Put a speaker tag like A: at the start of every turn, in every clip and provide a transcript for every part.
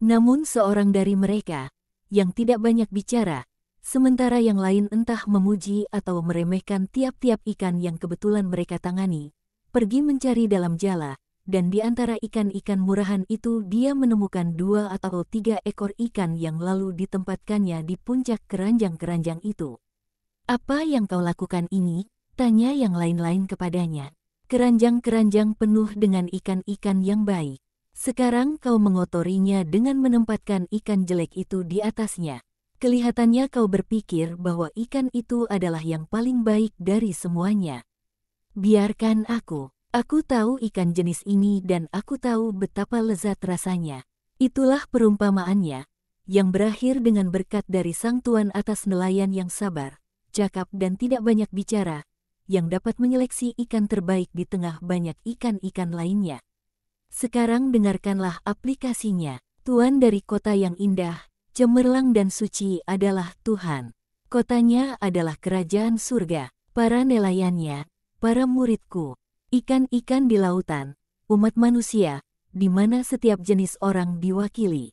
A: Namun seorang dari mereka, yang tidak banyak bicara, sementara yang lain entah memuji atau meremehkan tiap-tiap ikan yang kebetulan mereka tangani, pergi mencari dalam jala, dan di antara ikan-ikan murahan itu dia menemukan 2 atau 3 ekor ikan yang lalu ditempatkannya di puncak keranjang-keranjang itu. "Apa yang kau lakukan ini?" tanya yang lain-lain kepadanya. "Keranjang-keranjang penuh dengan ikan-ikan yang baik. Sekarang kau mengotorinya dengan menempatkan ikan jelek itu di atasnya. Kelihatannya kau berpikir bahwa ikan itu adalah yang paling baik dari semuanya. Biarkan aku. Aku tahu ikan jenis ini dan aku tahu betapa lezat rasanya." Itulah perumpamaannya, yang berakhir dengan berkat dari sang tuan atas nelayan yang sabar, cakap dan tidak banyak bicara, yang dapat menyeleksi ikan terbaik di tengah banyak ikan-ikan lainnya. Sekarang dengarkanlah aplikasinya. Tuan dari kota yang indah, cemerlang dan suci adalah Tuhan. Kotanya adalah kerajaan surga, para nelayannya, para muridku, ikan-ikan di lautan, umat manusia, di mana setiap jenis orang diwakili.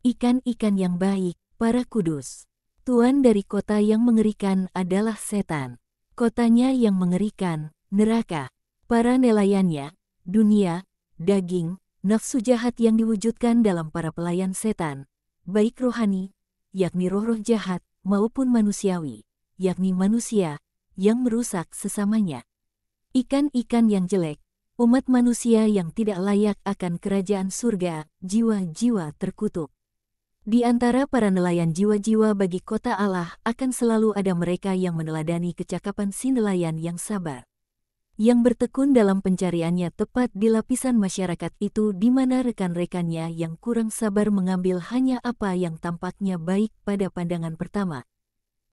A: Ikan-ikan yang baik, para kudus. Tuan dari kota yang mengerikan adalah setan. Kotanya yang mengerikan, neraka. Para nelayannya, dunia, daging, nafsu jahat yang diwujudkan dalam para pelayan setan, baik rohani, yakni roh-roh jahat, maupun manusiawi, yakni manusia, yang merusak sesamanya. Ikan-ikan yang jelek, umat manusia yang tidak layak akan kerajaan surga, jiwa-jiwa terkutuk. Di antara para nelayan jiwa-jiwa bagi kota Allah akan selalu ada mereka yang meneladani kecakapan si nelayan yang sabar, yang bertekun dalam pencariannya tepat di lapisan masyarakat itu di mana rekan-rekannya yang kurang sabar mengambil hanya apa yang tampaknya baik pada pandangan pertama.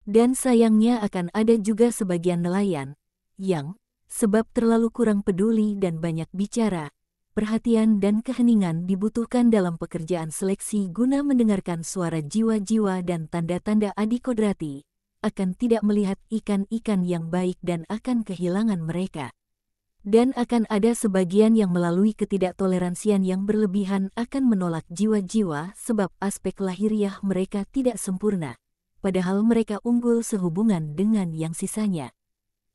A: Dan sayangnya akan ada juga sebagian nelayan, yang, sebab terlalu kurang peduli dan banyak bicara, perhatian dan keheningan dibutuhkan dalam pekerjaan seleksi guna mendengarkan suara jiwa-jiwa dan tanda-tanda adikodrati, akan tidak melihat ikan-ikan yang baik dan akan kehilangan mereka. Dan akan ada sebagian yang melalui ketidaktoleransian yang berlebihan akan menolak jiwa-jiwa sebab aspek lahiriah mereka tidak sempurna, padahal mereka unggul sehubungan dengan yang sisanya.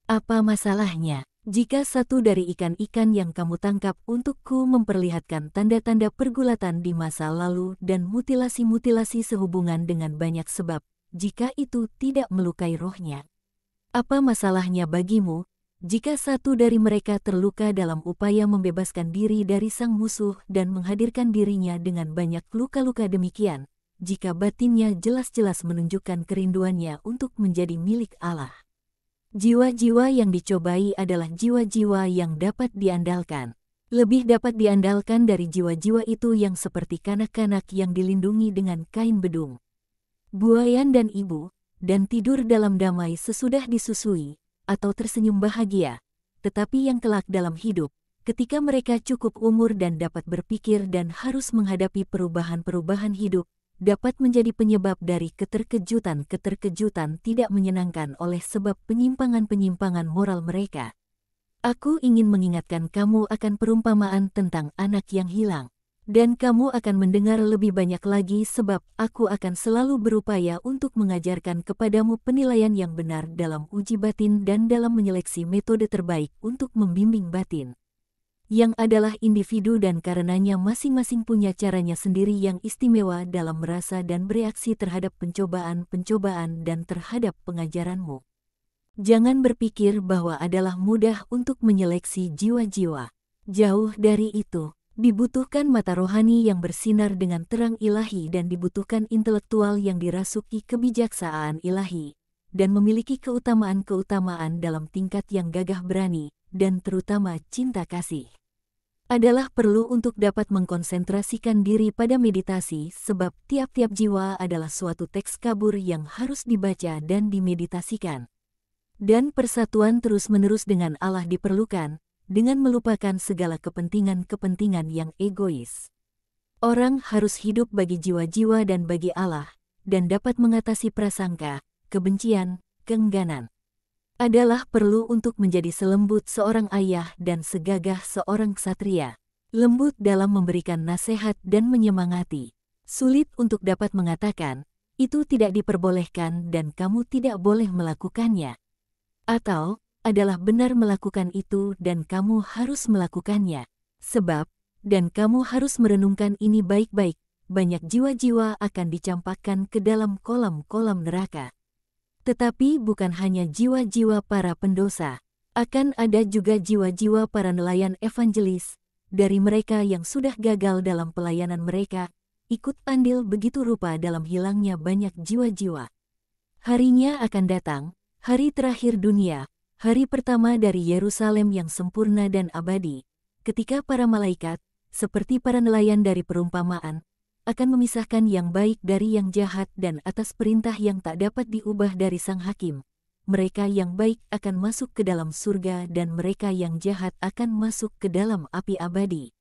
A: Apa masalahnya jika satu dari ikan-ikan yang kamu tangkap untukku memperlihatkan tanda-tanda pergulatan di masa lalu dan mutilasi-mutilasi sehubungan dengan banyak sebab, jika itu tidak melukai rohnya? Apa masalahnya bagimu jika satu dari mereka terluka dalam upaya membebaskan diri dari sang musuh dan menghadirkan dirinya dengan banyak luka-luka demikian, jika batinnya jelas-jelas menunjukkan kerinduannya untuk menjadi milik Allah? Jiwa-jiwa yang dicobai adalah jiwa-jiwa yang dapat diandalkan. Lebih dapat diandalkan dari jiwa-jiwa itu yang seperti kanak-kanak yang dilindungi dengan kain bedung. Buayan dan ibu, dan tidur dalam damai sesudah disusui, atau tersenyum bahagia, tetapi yang kelak dalam hidup, ketika mereka cukup umur dan dapat berpikir dan harus menghadapi perubahan-perubahan hidup, dapat menjadi penyebab dari keterkejutan-keterkejutan tidak menyenangkan oleh sebab penyimpangan-penyimpangan moral mereka. Aku ingin mengingatkan kamu akan perumpamaan tentang anak yang hilang. Dan kamu akan mendengar lebih banyak lagi sebab aku akan selalu berupaya untuk mengajarkan kepadamu penilaian yang benar dalam uji batin dan dalam menyeleksi metode terbaik untuk membimbing batin, yang adalah individu dan karenanya masing-masing punya caranya sendiri yang istimewa dalam merasa dan bereaksi terhadap pencobaan-pencobaan dan terhadap pengajaranmu. Jangan berpikir bahwa adalah mudah untuk menyeleksi jiwa-jiwa. Jauh dari itu. Dibutuhkan mata rohani yang bersinar dengan terang ilahi dan dibutuhkan intelektual yang dirasuki kebijaksanaan ilahi, dan memiliki keutamaan-keutamaan dalam tingkat yang gagah berani, dan terutama cinta kasih. Adalah perlu untuk dapat mengkonsentrasikan diri pada meditasi sebab tiap-tiap jiwa adalah suatu teks kabur yang harus dibaca dan dimeditasikan. Dan persatuan terus-menerus dengan Allah diperlukan, dengan melupakan segala kepentingan-kepentingan yang egois. Orang harus hidup bagi jiwa-jiwa dan bagi Allah, dan dapat mengatasi prasangka, kebencian, keengganan. Adalah perlu untuk menjadi selembut seorang ayah dan segagah seorang ksatria, lembut dalam memberikan nasihat dan menyemangati, Sulit untuk dapat mengatakan, itu tidak diperbolehkan dan kamu tidak boleh melakukannya. Atau, adalah benar melakukan itu dan kamu harus melakukannya. Sebab, dan kamu harus merenungkan ini baik-baik, banyak jiwa-jiwa akan dicampakkan ke dalam kolam-kolam neraka. Tetapi bukan hanya jiwa-jiwa para pendosa, akan ada juga jiwa-jiwa para nelayan evangelis, dari mereka yang sudah gagal dalam pelayanan mereka, ikut andil begitu rupa dalam hilangnya banyak jiwa-jiwa. Harinya akan datang, hari terakhir dunia, hari pertama dari Yerusalem yang sempurna dan abadi, ketika para malaikat, seperti para nelayan dari perumpamaan, akan memisahkan yang baik dari yang jahat dan atas perintah yang tak dapat diubah dari Sang Hakim. Mereka yang baik akan masuk ke dalam surga dan mereka yang jahat akan masuk ke dalam api abadi.